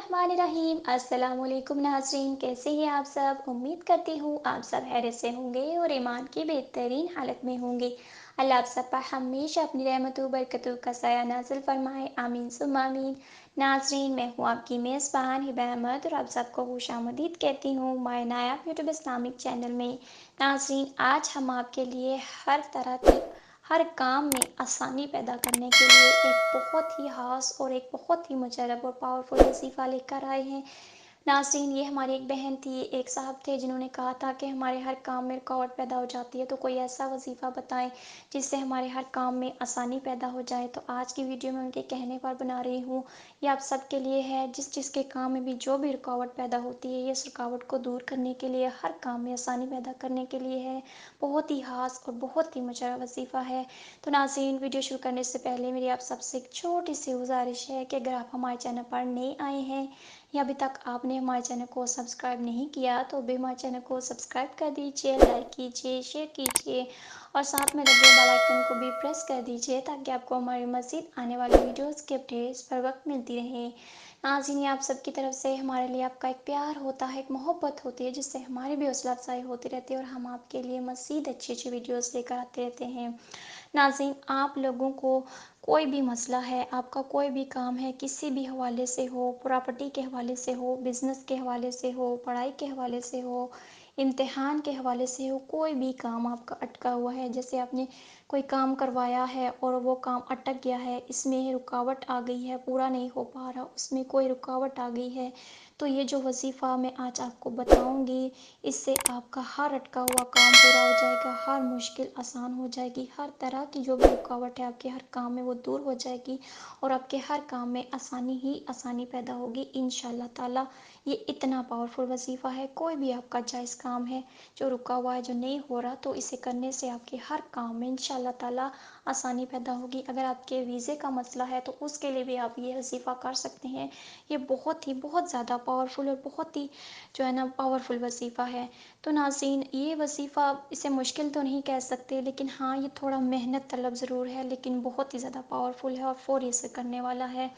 बिस्मिल्लाहिर्रहमानिर्रहीम। अस्सलाम वालेकुम नाज़रीन, कैसे हैं आप सब। उम्मीद करती हूँ आप सब खैरियत से होंगे और ईमान की बेहतरीन हालत में होंगे। अल्लाह आप सब पर हमेशा अपनी रहमतों बरकतों का साया नाज़िल फरमाए, आमीन सुम्मा आमीन। नाज़रीन, मैं हूँ आपकी मेज़बान हिबा अहमद और आप सबको खुशामदीद कहती हूँ my Nayab YouTube Islamic channel में। नाज़रीन, आज हम आपके लिए हर तरह की हर काम में आसानी पैदा करने के लिए एक बहुत ही ख़ास और एक बहुत ही मुजरब और पावरफुल वजीफ़ा लेकर आए हैं। नाज़रीन, ये हमारी एक बहन थी, एक साहब थे जिन्होंने कहा था कि हमारे हर काम में रुकावट पैदा हो जाती है, तो कोई ऐसा वजीफ़ा बताएं जिससे हमारे हर काम में आसानी पैदा हो जाए। तो आज की वीडियो में उनके कहने पर बना रही हूँ। ये आप सबके लिए है, जिसके काम में भी जो भी रुकावट पैदा होती है, ये इस रुकावट को दूर करने के लिए, हर काम में आसानी पैदा करने के लिए है। बहुत ही ख़ास और बहुत ही मुजरब वजीफ़ा है। तो नाज़रीन, वीडियो शुरू करने से पहले मेरी आप सबसे एक छोटी सी गुजारिश है कि अगर आप हमारे चैनल पर नए आए हैं या अभी तक आपने हमारे चैनल को सब्सक्राइब नहीं किया तो अभी हमारे चैनल को सब्सक्राइब कर दीजिए, लाइक कीजिए, शेयर कीजिए और साथ में लगे बेल आइकन को भी प्रेस कर दीजिए ताकि आपको हमारी मज़ीद आने वाली वीडियोस के अपडेट्स पर वक्त मिलती रहे। नाज़रीन, आप सबकी तरफ से हमारे लिए आपका एक प्यार होता है, एक मोहब्बत होती है, जिससे हमारी भी हौसला अफजाई होती रहती है और हम आपके लिए मज़ीद अच्छी अच्छी वीडियोस लेकर आते रहते हैं। नाज़रीन, आप लोगों को कोई भी मसला है, आपका कोई भी काम है, किसी भी हवाले से हो, प्रॉपर्टी के हवाले से हो, बिज़नेस के हवाले से हो, पढ़ाई के हवाले से हो, इम्तिहान के हवाले से हो, कोई भी काम आपका अटका हुआ है, जैसे आपने कोई काम करवाया है और वो काम अटक गया है, इसमें रुकावट आ गई है, पूरा नहीं हो पा रहा, उसमें कोई रुकावट आ गई है, तो ये जो वजीफ़ा मैं आज आपको बताऊंगी, इससे आपका हर अटका हुआ काम पूरा हो जाएगा, हर मुश्किल आसान हो जाएगी, हर तरह की जो भी रुकावट है आपके हर काम में वो दूर हो जाएगी और आपके हर काम में आसानी ही आसानी पैदा होगी इंशाअल्लाह ताला। ये इतना पावरफुल वजीफ़ा है, कोई भी आपका जायज़ काम है जो रुका हुआ है, जो नहीं हो रहा, तो इसे करने से आपके हर काम में इंशाअल्लाह ताला आसानी पैदा होगी। अगर आपके वीज़े का मसला है तो उसके लिए भी आप ये वजीफ़ा कर सकते हैं। ये बहुत ज़्यादा पावरफुल और बहुत ही जो है ना पावरफुल वजीफ़ा है। तो नाज़रीन, ये वजीफ़ा इसे मुश्किल तो नहीं कह सकते, लेकिन हाँ, ये थोड़ा मेहनत तलब ज़रूर है, लेकिन बहुत ही ज़्यादा पावरफुल है और फ़ौरी असर करने वाला है।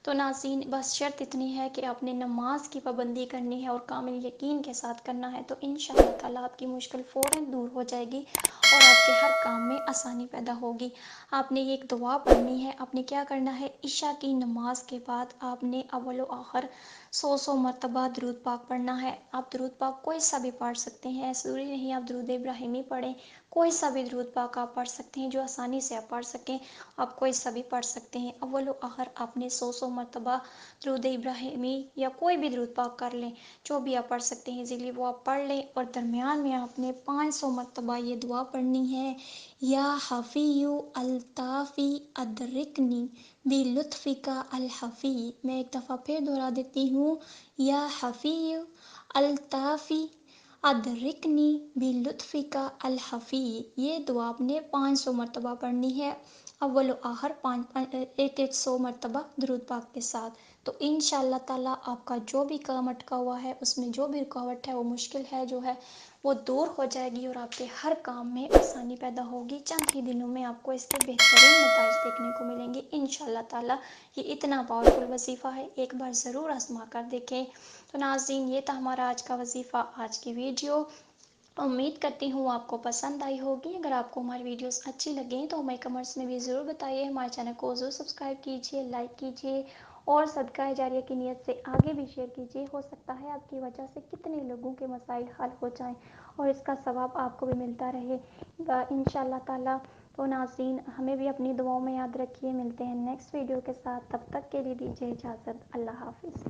तो नाज़रीन, बस शर्त इतनी है कि आपने नमाज की पाबंदी करनी है और कामिल यकीन के साथ करना है, तो इंशाअल्लाह ताला आपकी मुश्किल फ़ौरन दूर हो जाएगी और आपके हर काम में आसानी पैदा होगी। आपने ये एक दुआ पढ़नी है। आपने क्या करना है, इशा की नमाज के बाद आपने अव्वल व आखिर 100 मरतबा दरूद पाक पढ़ना है। आप दरूद पाक कोई सा भी पढ़ सकते हैं, ज़रूरी नहीं आप दरूद इब्राहिमी पढ़ें, कोई सा भी दरूद पाक आप पढ़ सकते हैं जो आसानी से आप पढ़ सकें, आप कोई सा भी पढ़ सकते हैं। अव्वल व आखिर आपने 100 मरतबा दरूद इब्राहिमी या कोई भी दरूद पाक कर लें, जो भी आप पढ़ सकते हैं इजीली वो आप पढ़ लें और दरमियान में आपने 500 मरतबा ये दुआ पढ़नी है, या हफ़ीयु अल्ताफ़ी अदरिकनी बिलुत्फ़िका अल हफ़ी। मैं एक दफ़ा फिर दोहरा देती हूँ, या हफ़ीयु अल्ताफ़ी अदरिकनी बिलुत्फ़िका अल हफ़ी। ये दुआ आपने 500 मरतबा पढ़नी है, अव्वल व आखिर पाँच एक एक 100 मरतबा दरूद पाक के साथ। तो इंशाअल्लाह ताला आपका जो भी काम अटका हुआ है, उसमें जो भी रुकावट है, वो मुश्किल है जो है वो दूर हो जाएगी और आपके हर काम में आसानी पैदा होगी। चंद ही दिनों में आपको इसके बेहतरीन नताइज देखने को मिलेंगे इंशाअल्लाह ताला। ये इतना पावरफुल वजीफ़ा है, एक बार ज़रूर आजमा कर देखें। तो नाज़रीन, ये था हमारा आज का वजीफ़ा, आज की वीडियो। उम्मीद करती हूँ आपको पसंद आई होगी। अगर आपको हमारी वीडियोस अच्छी लगें तो हमें कमेंट्स में भी ज़रूर बताइए। हमारे चैनल को ज़रूर सब्सक्राइब कीजिए, लाइक कीजिए और सदका जारिया की नीयत से आगे भी शेयर कीजिए। हो सकता है आपकी वजह से कितने लोगों के मसाइल हल हो जाएं और इसका सवाब आपको भी मिलता रहेगा इंशाअल्लाह ताला। तो नाज़रीन, हमें भी अपनी दुआओं में याद रखिए। मिलते हैं नेक्स्ट वीडियो के साथ, तब तक के लिए दीजिए इजाज़त। अल्लाह हाफ़िज़।